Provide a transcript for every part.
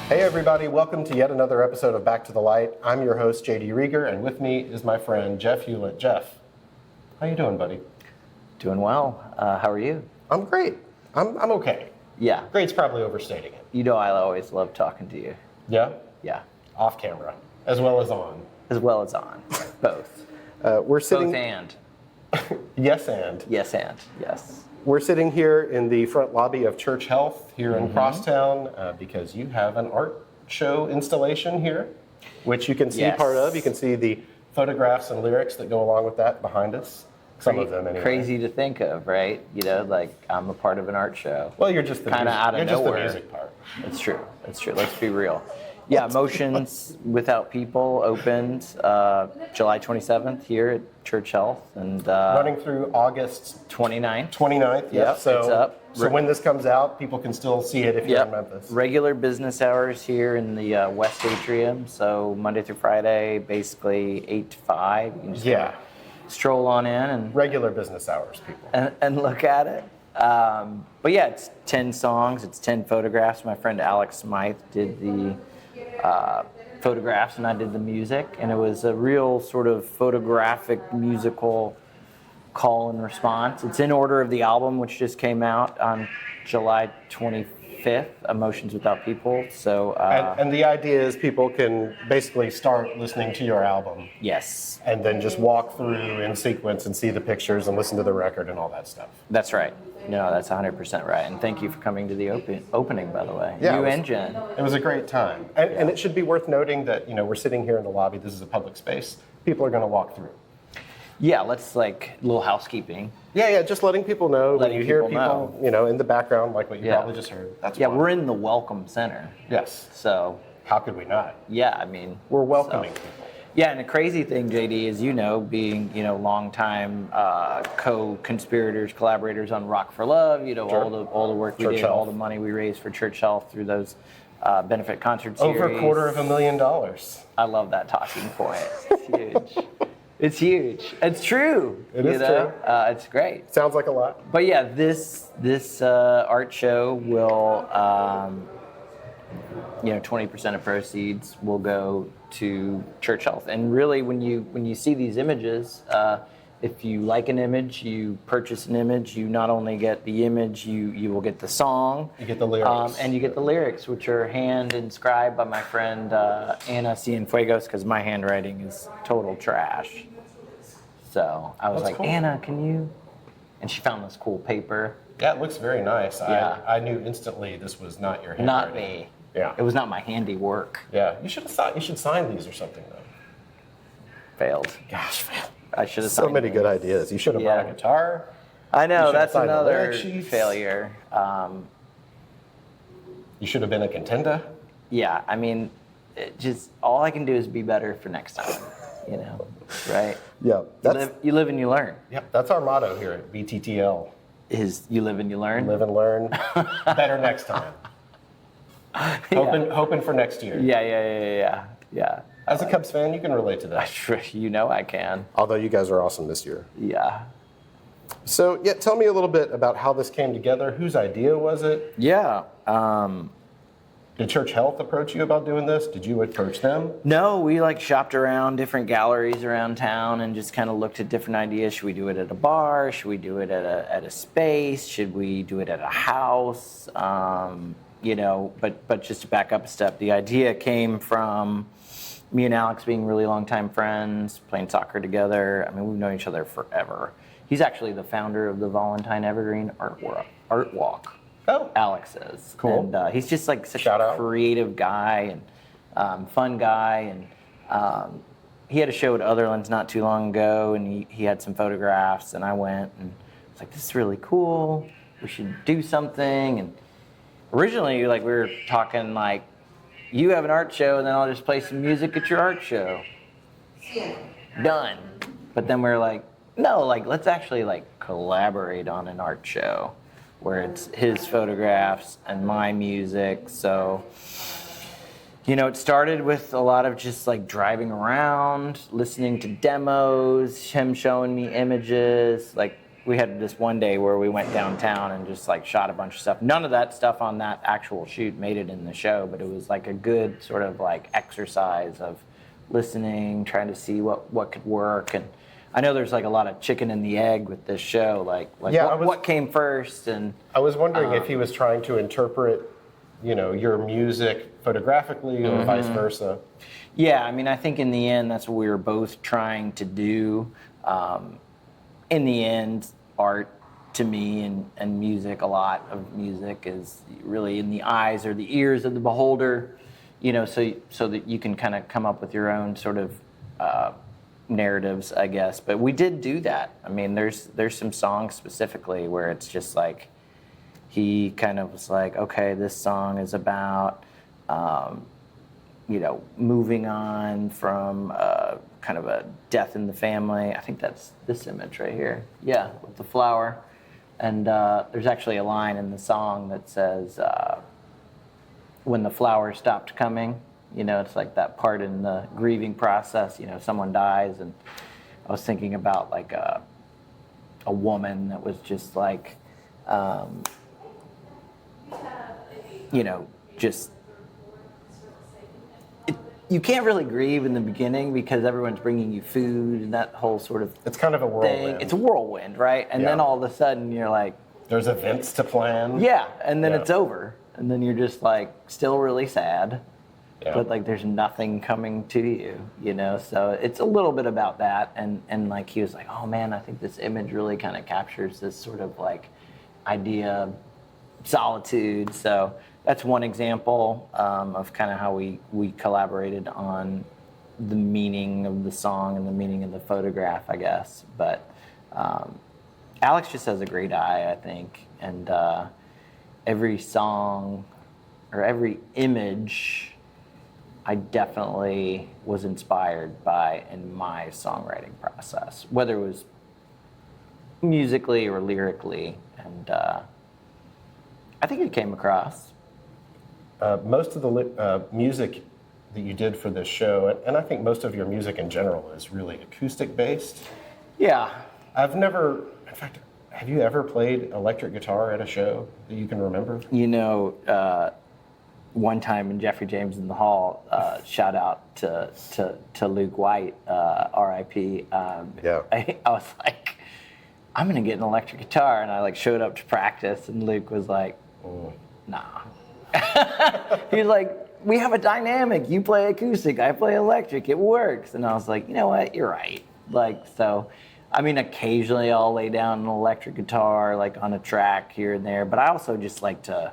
Hey everybody, welcome to yet another episode of Back to the Light. I'm your host, JD Reager, and with me is my friend, Jeff Hulett. Jeff, how you doing, buddy? Doing well. How are you? I'm great. I'm okay. Yeah. Great's probably overstating it. You know I always love talking to you. Yeah? Yeah. Off camera, as well as on. As well as on. Both. We're sitting... Both and. Yes and. Yes and. Yes. We're sitting here in the front lobby of Church Health here in Crosstown because you have an art show installation here, which you can see part of. You can see the photographs and lyrics that go along with that behind us. Some of them, anyway. Crazy to think of, right? You know, like I'm a part of an art show. Well, you're just the kind of out of nowhere. Just the music part. It's true. It's true. Let's be real. Yeah, Motions Without People opened July 27th here at Church Health, and running through August 29th. 29th. Yeah. So it's up. So when this comes out, people can still see it if you're in Memphis. Regular business hours here in the West Atrium. So Monday through Friday, basically 8 to 5. You can just stroll on in and regular business hours, people, and look at it. But yeah, it's 10 songs. It's 10 photographs. My friend Alex Smythe did the photographs and I did the music, and it was a real sort of photographic musical call and response. It's in order of the album, which just came out on July 25th, Emotions Without People. So and the idea is people can basically start listening to your album. Yes. And then just walk through in sequence and see the pictures and listen to the record and all that stuff. That's right. No, that's 100% right. And thank you for coming to the opening, by the way. Yeah, you and Jen. It was a great time. And it should be worth noting that, we're sitting here in the lobby. This is a public space. People are going to walk through. Yeah, let's a little housekeeping. Yeah, just letting people know. Letting when you hear people know. In the background, like what you probably just heard. That's fine. We're in the Welcome Center. Yes. So. How could we not? Yeah, I mean. We're welcoming people. Yeah, and the crazy thing, JD, is being longtime co-conspirators, collaborators on Rock for Love. All the work we did, all the money we raised for Church Health through those benefit concert series. Over $250,000. I love that talking point. It's huge. It's huge. It's true. It is true. It's great. Sounds like a lot. But yeah, this art show will 20% of proceeds will go to Church Health. And really, when you see these images, if you like an image, you purchase an image. You not only get the image, you will get the song. You get the lyrics. And you get the lyrics, which are hand inscribed by my friend Ana Cienfuegos, because my handwriting is total trash. So I was like, cool. Ana, can you? And she found this cool paper. Yeah, it looks very nice. Yeah. I knew instantly this was not your handwriting. Not me. Yeah. It was not my handiwork. Yeah. You should sign these or something, though. Failed. Gosh, failed. I should have signed so many good ideas. You should have bought a guitar. I know, that's another failure. You should have been a contender. Yeah, I mean, all I can do is be better for next time, right? Yeah. You live and you learn. Yep, that's our motto here at BTTL. Is you live and you learn? Live and learn. Better next time. Hoping for next year. Yeah. As a Cubs fan, you can relate to that. I can. Although you guys are awesome this year. Yeah. So, tell me a little bit about how this came together. Whose idea was it? Yeah. Did Church Health approach you about doing this? Did you approach them? No, we shopped around different galleries around town and just kind of looked at different ideas. Should we do it at a bar? Should we do it at a space? Should we do it at a house? But just to back up a step, the idea came from me and Alex being really long-time friends, playing soccer together. I mean, we've known each other forever. He's actually the founder of the Valentine Evergreen Art Walk. Oh, Alex is. Cool. And he's just such a creative guy and fun guy. And he had a show at Otherlands not too long ago, and he had some photographs, and I went and was like, this is really cool. We should do something. And originally, we were talking you have an art show, and then I'll just play some music at your art show. Yeah. Done. But then we're like, no, let's actually collaborate on an art show where it's his photographs and my music. So, it started with a lot of just driving around, listening to demos, him showing me images, we had this one day where we went downtown and just like shot a bunch of stuff. None of that stuff on that actual shoot made it in the show, but it was like a good sort of like exercise of listening, trying to see what could work. And I know there's like a lot of chicken and the egg with this show, like what came first. And I was wondering if he was trying to interpret, your music photographically or vice versa. Yeah, I mean, I think in the end, that's what we were both trying to do. In the end, art to me and music, a lot of music is really in the eyes or the ears of the beholder, so that you can kind of come up with your own sort of narratives, I guess. But we did do that. I mean, there's some songs specifically where it's just like, he kind of was like, okay, this song is about, moving on from kind of a death in the family. I think that's this image right here. Yeah, with the flower. And there's actually a line in the song that says, when the flower stopped coming, it's like that part in the grieving process, someone dies. And I was thinking about like a woman that was just like, just, you can't really grieve in the beginning because everyone's bringing you food and that whole sort of It's kind of a whirlwind. It's a whirlwind, right? And then all of a sudden you're like... There's events to plan. Yeah, and then it's over. And then you're just like still really sad, but like there's nothing coming to you, So it's a little bit about that. And like he was like, oh man, I think this image really kind of captures this sort of like idea of solitude. So that's one example of kind of how we collaborated on the meaning of the song and the meaning of the photograph, I guess. But Alex just has a great eye, I think. And every song or every image I definitely was inspired by in my songwriting process, whether it was musically or lyrically. And I think it came across. Most of the music that you did for this show, and I think most of your music in general, is really acoustic based. Yeah. In fact, have you ever played electric guitar at a show that you can remember? One time in Jeffrey James in the Hall, shout out to Luke White, R.I.P. I was like, I'm gonna get an electric guitar, and I like showed up to practice, and Luke was like, nah. He's like, we have a dynamic. You play acoustic, I play electric. It works. And I was like, you know what? You're right. Like, so, I mean, occasionally I'll lay down an electric guitar like on a track here and there, but I also just like to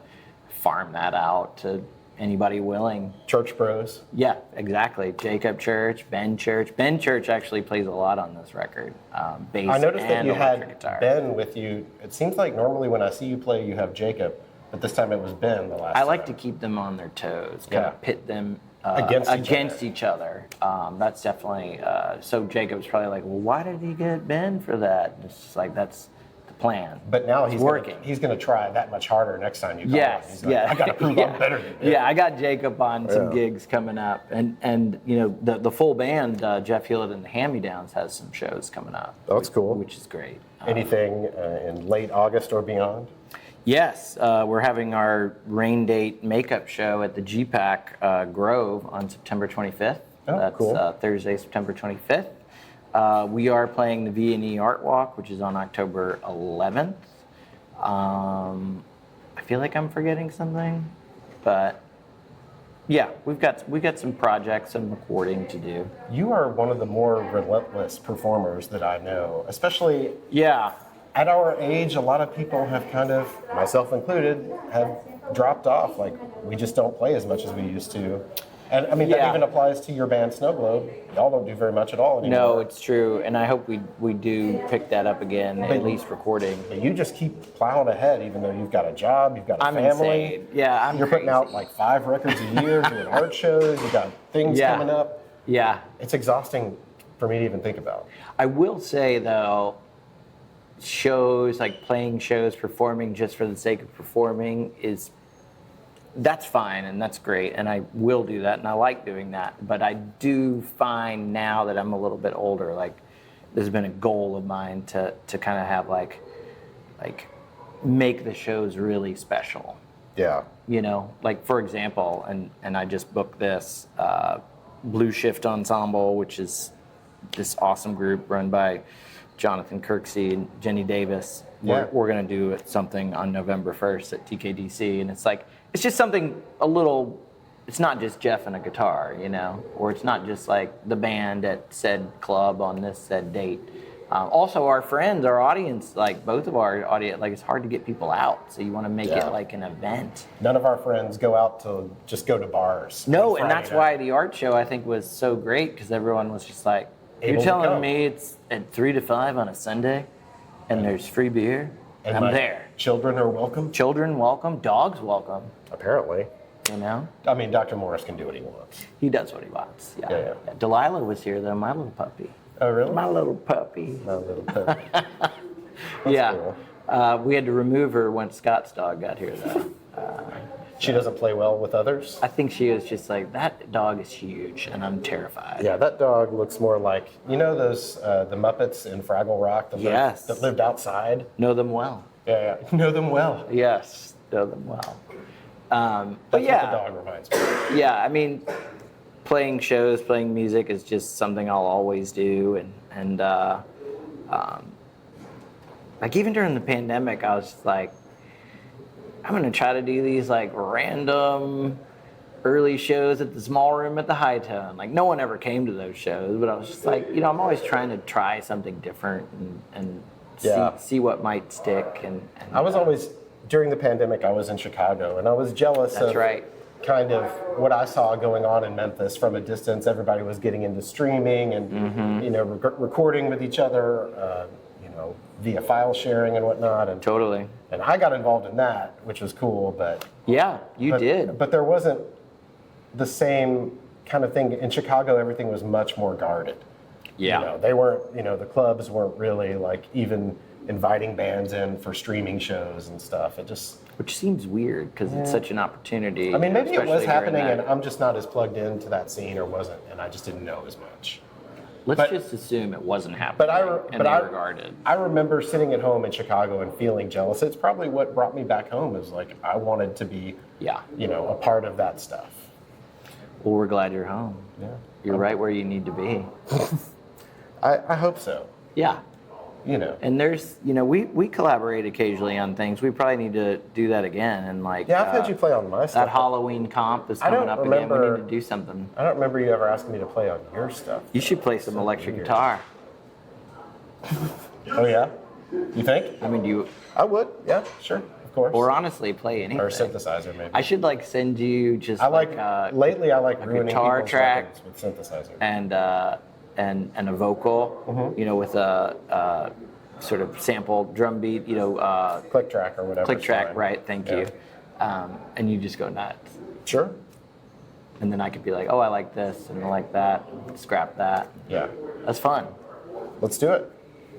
farm that out to anybody willing. Church bros. Yeah, exactly. Jacob Church, Ben Church. Ben Church actually plays a lot on this record. Bass I noticed that and you electric had guitar. Ben with you. It seems like normally when I see you play, you have Jacob, but this time it was Ben the last time. I like to keep them on their toes, kind of pit them against each other. That's definitely, so Jacob's probably like, well, why did he get Ben for that? And it's just like, that's the plan. But now he's working. He's going to try that much harder next time you call him. He's like, I got to prove I'm better than Ben. Yeah, I got Jacob on some gigs coming up. And the full band, Jeff Hulett and the Hand-Me-Downs, has some shows coming up. That's cool. Which is great. Anything in late August or beyond? Yes, we're having our rain date makeup show at the GPAC Grove on September 25th. That's cool. Thursday, September 25th. We are playing the V&E Art Walk, which is on October 11th. I feel like I'm forgetting something, but yeah, we've got some projects and recording to do. You are one of the more relentless performers that I know, especially. Yeah. At our age, a lot of people have kind of, myself included, have dropped off. Like, we just don't play as much as we used to. And I mean, that even applies to your band Snow Globe. Y'all don't do very much at all anymore. No, it's true. And I hope we do pick that up again, at least recording. But you just keep plowing ahead, even though you've got a job, you've got a family. Insane. Yeah, You're putting out like 5 records a year, doing art shows, you've got things coming up. Yeah. It's exhausting for me to even think about. I will say, though, shows, like playing shows, performing just for the sake of performing that's fine and that's great, and I will do that and I like doing that. But I do find now that I'm a little bit older, like this has been a goal of mine to kind of have like make the shows really special. Yeah. You know, like for example, and I just booked this Blue Shift Ensemble, which is this awesome group run by Jonathan Kirksey and Jenny Davis. Yeah. We're going to do something on November 1st at TKDC, and it's just something a little. It's not just Jeff and a guitar, you know, or it's not just like the band at said club on this said date. Also, our friends, our audience, like both of our audience, like it's hard to get people out, so you want to make it like an event. None of our friends go out to just go to bars. No, and that's why the art show I think was so great, because everyone was just like, "You're telling me it's at 3 to 5 on a Sunday, and there's free beer? And I'm there. Children are welcome. Children welcome. Dogs welcome. Apparently. You know? I mean, Dr. Morris can do what he wants. He does what he wants. Yeah. Yeah. Delilah was here though, my little puppy. Oh, really? My little puppy. My little puppy. Yeah. Cool. We had to remove her when Scott's dog got here though. She doesn't play well with others? I think she was just like, that dog is huge and I'm terrified. Yeah, that dog looks more like, you know those, the Muppets in Fraggle Rock that lived outside? Know them well. Yeah. Know them well. Yes, know them well. But That's yeah. what the dog reminds me of. Yeah, I mean, playing shows, playing music is just something I'll always do, and like even during the pandemic, I was just like, I'm gonna try to do these like random early shows at the small room at the High Tone. Like no one ever came to those shows, but I was just like, you know, I'm always trying to try something different and see what might stick. And I was always, during the pandemic, I was in Chicago, and I was jealous of kind of what I saw going on in Memphis from a distance. Everybody was getting into streaming and you know, recording with each other, you know, via file sharing and whatnot. And totally. And I got involved in that, which was cool, but yeah, you did. But there wasn't the same kind of thing in Chicago. Everything was much more guarded. Yeah, you know, they weren't. You know, the clubs weren't really like even inviting bands in for streaming shows and stuff. It just, which seems weird because it's such an opportunity. I mean, maybe it was happening, and I'm just not as plugged into that scene, or wasn't, and I just didn't know as much. Let's just assume it wasn't happening. I remember sitting at home in Chicago and feeling jealous. It's probably what brought me back home. Is like I wanted to be, you know, a part of that stuff. Well, we're glad you're home. Yeah, you're right where you need to be. I hope so. Yeah. You know. And there's, you know, we collaborate occasionally on things. We probably need to do that again. And like, yeah, I've had you play on my stuff. That Halloween comp is coming up again. We need to do something. I don't remember you ever asking me to play on your stuff. You should play some electric guitar. Oh yeah? You think? I mean, I would. Yeah, sure, of course. Or honestly, play anything. Or synthesizer, maybe. I should like send you just lately I like a ruining guitar track with synthesizer and a vocal, you know, with a sort of sample drum beat, you know, click track or whatever. Click track, right? Thank you. And you just go nuts. Sure. And then I could be like, oh, I like this and I like that. Scrap that. Yeah. That's fun. Let's do it.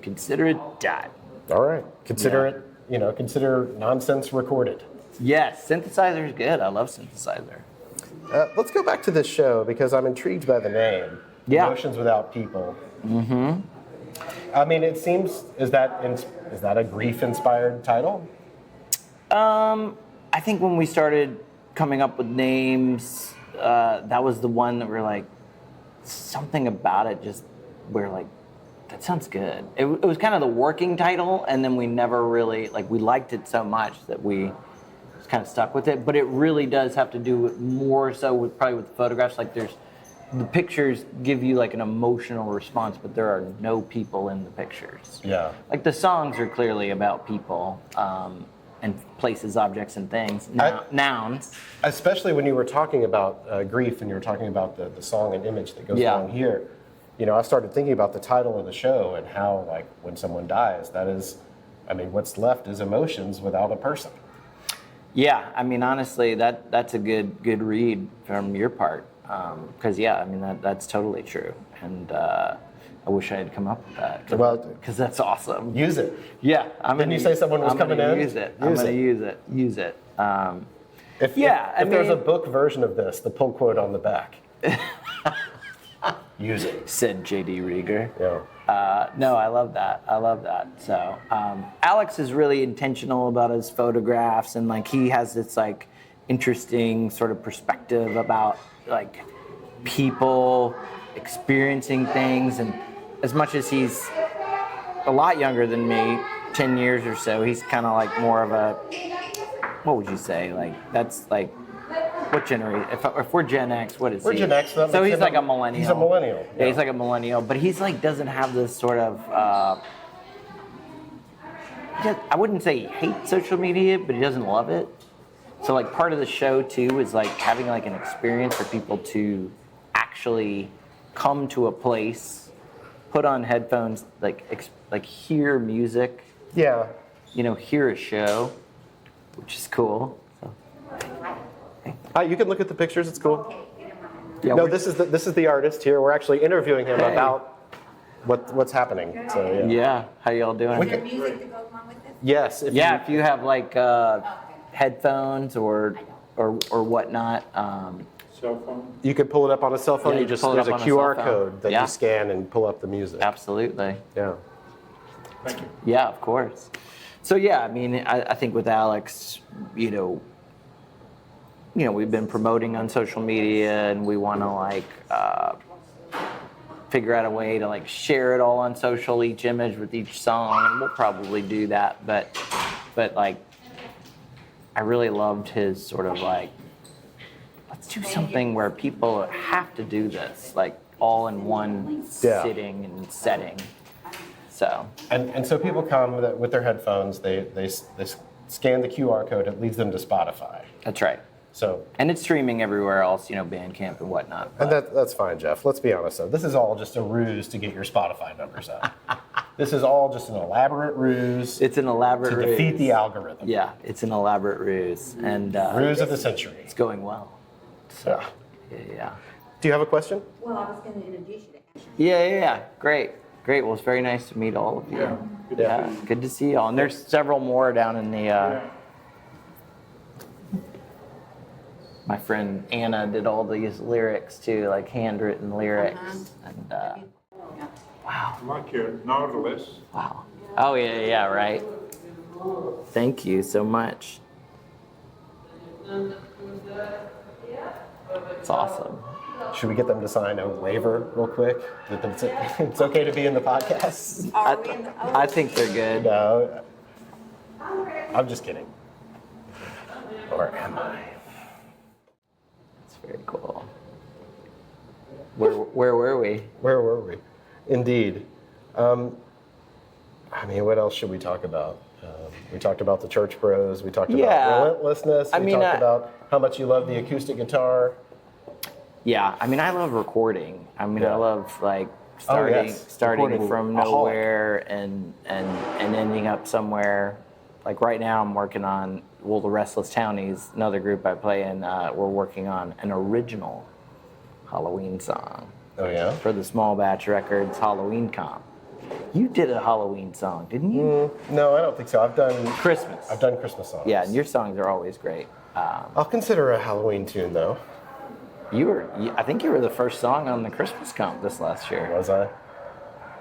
Consider it done. All right. Consider it. You know, consider nonsense recorded. Yes, synthesizer is good. I love synthesizer. Let's go back to this show because I'm intrigued by the name. Yeah. Emotions Without People. Mm-hmm. I mean, it seems, is that a grief-inspired title? I think when we started coming up with names, that was the one that we're like, something about it just, we're like, that sounds good. It was kind of the working title, and then we never really, like, we liked it so much that we just kind of stuck with it. But it really does have to do with more so with probably with the photographs. Like, the pictures give you like an emotional response, but there are no people in the pictures. Yeah. Like the songs are clearly about people and places, objects, and things. Nouns. Especially when you were talking about grief and you were talking about the song and image that goes along here. You know, I started thinking about the title of the show and how, like, when someone dies, that is, I mean, what's left is emotions without a person. Yeah, I mean, honestly, that's a good read from your part. Because I mean that's totally true, and I wish I had come up with that. Because that's awesome. Use it. Yeah, Didn't you say someone was coming in? Use it. I'm gonna use it. Use it. If there's a book version of this, the pull quote on the back. Use it. Said J.D. Reager. Yeah. No, I love that. I love that. So Alex is really intentional about his photographs, and like he has this like interesting sort of perspective about like people experiencing things. And as much as he's a lot younger than me, 10 years or so, he's kind of like more of a, what would you say? Like that's like, what generation? If we're Gen X, what is he? We're Gen X. So he's like a millennial. He's a millennial. Yeah, he's like a millennial, but he's like doesn't have this sort of. I wouldn't say he hates social media, but he doesn't love it. So like part of the show too is like having like an experience for people to actually come to a place, put on headphones, like hear music. Yeah. You know, hear a show, which is cool. You can look at the pictures. It's cool. Yeah, no, this is the artist here. We're actually interviewing him about what's happening. So yeah. How y'all doing? Is there music to go along with this? Yes. If you have like headphones or whatnot. Cell phone? You could pull it up on a cell phone. Yeah, you you just pull it there's a up on a QR cell phone. code that Yeah. you scan and pull up the music. Absolutely. Yeah. Thank you. Yeah, of course. So yeah, I mean, I think with Alex, you know, we've been promoting on social media, and we want to like figure out a way to like share it all on social, each image with each song, and we'll probably do that. But like, I really loved his sort of like, let's do something where people have to do this, like all in one sitting and setting. So. And so people come with their headphones. They scan the QR code. It leads them to Spotify. That's right. So. And it's streaming everywhere else, you know, Bandcamp and whatnot. And that's fine, Jeff. Let's be honest, though. This is all just a ruse to get your Spotify numbers up. This is all just an elaborate ruse. It's an elaborate ruse. To defeat the algorithm. Yeah, it's an elaborate ruse. And ruse of the century. It's going well. So, yeah. Do you have a question? Well, I was going to introduce you to Ashley. Yeah. Great. Well, it's very nice to meet all of you. Yeah. Good to see you all. And there's several more down in the... My friend Anna did all these lyrics too, like handwritten lyrics. And wow. Like your Nautilus. Wow. Oh yeah, right. Thank you so much. It's awesome. Should we get them to sign a waiver real quick? That it's okay to be in the podcast? I think they're good. No. I'm just kidding. Or am I? It's very cool. Where were we? Where were we? Indeed. I mean, what else should we talk about? We talked about the Church Bros. We talked about relentlessness. We talked about how much you love the acoustic guitar. Yeah, I mean, I love recording. I mean, I love like starting Recording from a nowhere and ending up somewhere. Like right now, I'm working on the Restless Townies, another group I play in. We're working on an original Halloween song. Oh yeah. For the Small Batch Records Halloween comp. You did a Halloween song, didn't you? No, I don't think so. I've done Christmas. I've done Christmas songs. Yeah, and your songs are always great. I'll consider a Halloween tune though. I think you were the first song on the Christmas comp this last year. Was I?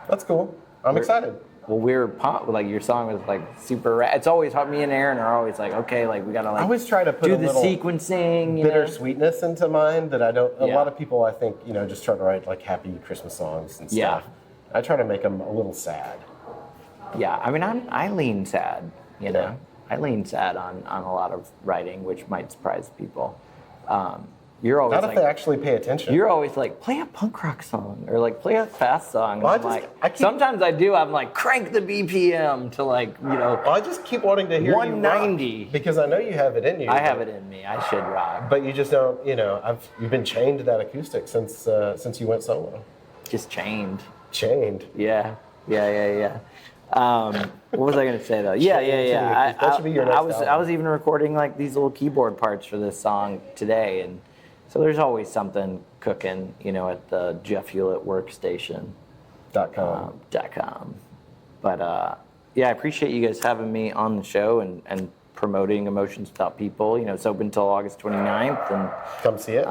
That's cool. I'm excited. Well, we were pumped. Like your song was like super rad. It's always me and Aaron are always like, okay, like we gotta like. I always try to put do a the little sequencing, you know? bittersweetness into mine that I don't. A lot of people, I think, just try to write like happy Christmas songs and stuff. Yeah. I try to make them a little sad. Yeah, I mean, I lean sad. You know, I lean sad on a lot of writing, which might surprise people. You're always Not if they actually pay attention. You're always like, play a punk rock song or like play a fast song. Well, sometimes I do. I'm like, crank the BPM to like, Well, I just keep wanting to hear 190 you rock, because I know you have it in you. I have it in me. I should rock. But you just don't. You've been chained to that acoustic since you went solo. Just chained. Chained. Yeah. What was I gonna say though? Yeah. That should be your next album. I was even recording like these little keyboard parts for this song today, and so there's always something cooking, at the Jeff Hulett workstation. .com. But I appreciate you guys having me on the show and promoting Emotions Without People. It's open until August 29th, and come see it.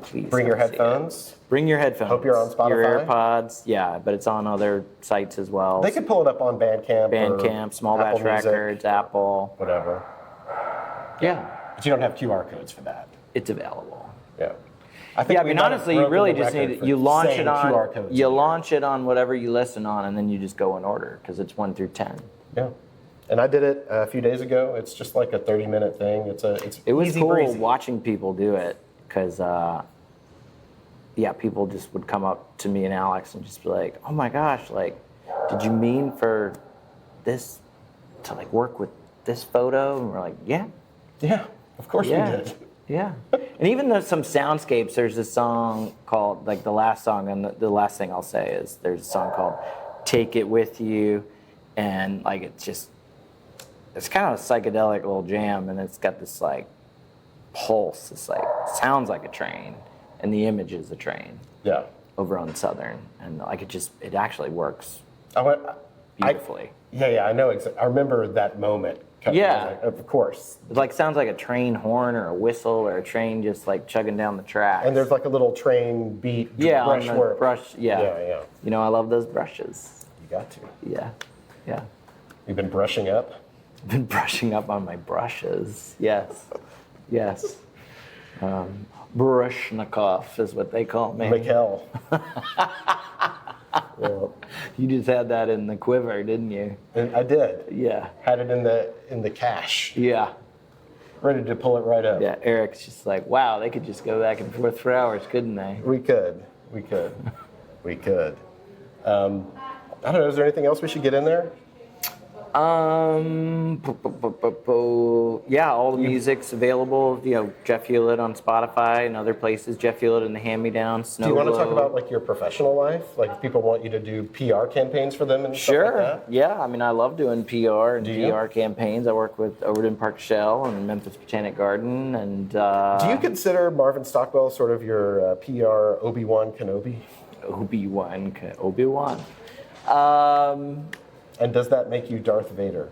Please Bring your come see it. headphones. Bring your headphones. Hope you're on Spotify. Your AirPods, yeah, but it's on other sites as well. They could pull it up on Bandcamp. Bandcamp, Small Apple Batch Music, Records, Apple. whatever. Yeah, But you don't have QR codes for that. it's available. Yeah. Yeah, I mean, honestly, you really just need need you launch it on QR codes you in there. launch it on whatever you listen on, and then you just go in order because it's 1 through 10. Yeah. And I did it a few days ago. It's just like a 30-minute thing. It was easy cool breezy. watching people do it because, yeah, people just would come up to me and Alex and just be like, "Oh my gosh, like, did you mean for this to like work with this photo?" And we're like, "Yeah, Yeah, of course yeah, we did. yeah." And even though some soundscapes, there's a song called like the last song, and the last thing I'll say is there's a song called "Take It With You," and like it's kind of a psychedelic little jam, and it's got this like pulse. It's like sounds like a train, and the image is a train Yeah. over on Southern, and like it actually works I went, beautifully. yeah, I know. I remember that moment. Yeah. Of course. It like sounds like a train horn or a whistle or a train just like chugging down the track. And there's like a little train beat yeah, on brush the work. brush. Yeah. Yeah. You know, I love those brushes. You got to. Yeah, yeah. You've been brushing up. I've been brushing up on my brushes. Yes, yes. Brushnikov is what they call me. Mikkel. Yeah. You just had that in the quiver, didn't you? And I did. Yeah, Had it in the cache, yeah, ready to pull it right up. yeah. Eric's just like, wow, they could just go back and forth for hours, couldn't they? We could. We could. We could. I don't know. Is there anything else we should get in there? Yeah, all the music's available. You know, Jeff Hulett on Spotify and other places. Jeff Hulett and the Hand-Me-Down, Snow Do you want to Globe. talk about like your professional life? Like if people want you to do PR campaigns for them and Sure. stuff like that? Yeah, I mean, I love doing PR and Do you? PR campaigns. I work with Overton Park Shell and Memphis Botanic Garden, and Do you consider Marvin Stockwell sort of your PR Obi-Wan Kenobi? Obi-Wan. And does that make you Darth Vader?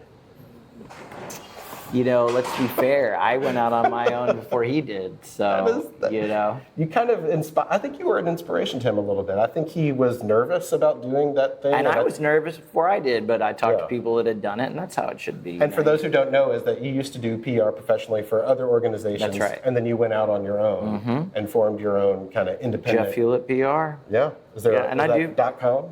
You know, let's be fair. I went out on my own before he did, so you know. You kind of I think you were an inspiration to him a little bit. I think he was nervous about doing that thing. And I was nervous before I did, but I talked to Yeah. people that had done it, and that's how it should be. And for those who don't know, is that you used to do PR professionally for other organizations. That's right. And then you went out on your own and formed your own kind of independent. Jeff Hulett PR. Yeah. Is there? Yeah, and is I that do- .com?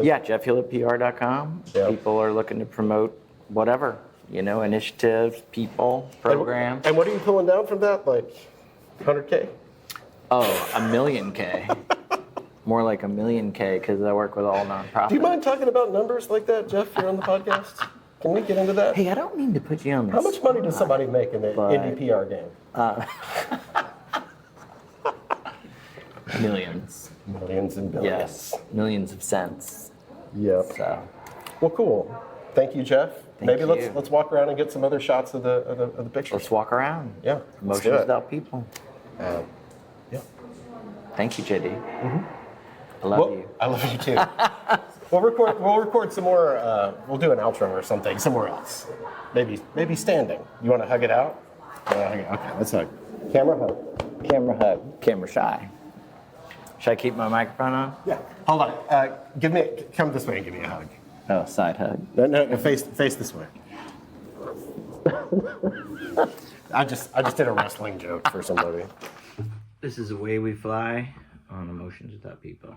Yeah, JeffHulettPR.com. Yeah. People are looking to promote whatever, you know, initiatives, people, programs. And what are you pulling down from that? Like 100K? Oh, a million K. More like a million K because I work with all nonprofits. Do you mind talking about numbers like that, Jeff? You're on the podcast. Can we get into that? Hey, I don't mean to put you on the How much money does spot, somebody make in the but- indie PR game? Millions. Millions and billions. Yes, millions of cents. Yep. So, Well, cool. Thank you, Jeff. Maybe you. let's walk around and get some other shots of the pictures. let's walk around. Yeah. Let's do Emotions it. without people. Yeah. Thank you, JD. I love you. I love you too. We'll record some more. We'll do an outro or something somewhere else. Maybe standing. You want to hug it out? Okay, let's hug. Camera hug. Camera hug. Camera shy. Should I keep my microphone on? Yeah. Hold on. Come this way and give me a hug. Oh, side hug. No, face this way. I just did a wrestling joke for somebody. This is the way we fly on Emotions Without People.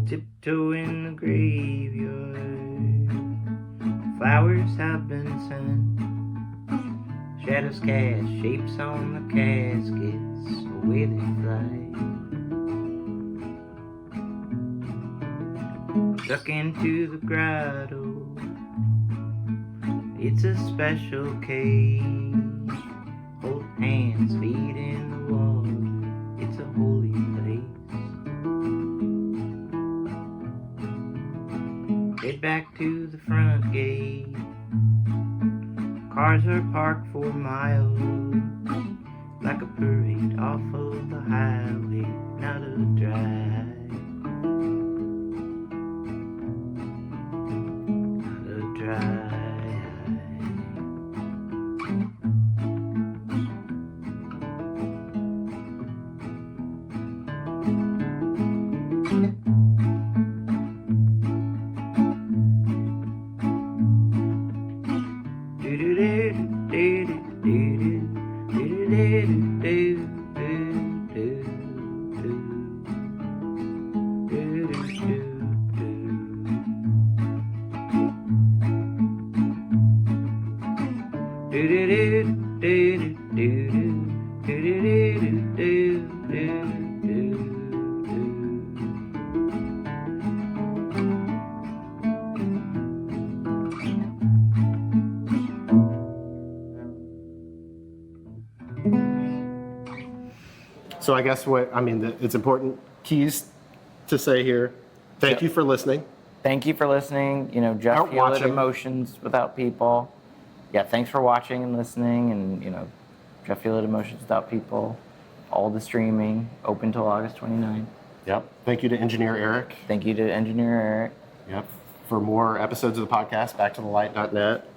Tiptoe in the graveyard. Flowers have been sent. Shadows cast shapes on the caskets. Away they fly. Stuck into the grotto. It's a special cage. Hold hands, feet in the water. It's a holy place. Head back to the front gate. Cars are parked for miles. Like a parade off of the highway. Not a drive. Not a drive. So I guess it's important keys to say here. Thank you for listening. Thank you for listening. You know, Jeff Out Hulett, watching. Emotions Without People. Yeah, thanks for watching and listening. And, you know, Jeff Hulett, Emotions Without People. All the streaming, open till August 29th. Yep. Thank you to Engineer Eric. Thank you to Engineer Eric. Yep. For more episodes of the podcast, backtothe.net.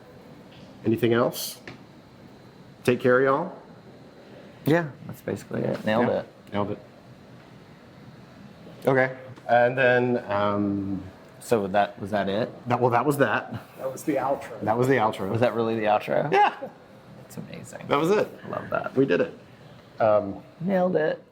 Anything else? Take care, y'all. Yeah, that's basically it. Nailed it. Nailed it. Okay. And then, So was that it? that was that. That was the outro. That was the outro. Was that really the outro? Yeah. That's amazing. That was it. Love that. We did it. Nailed it.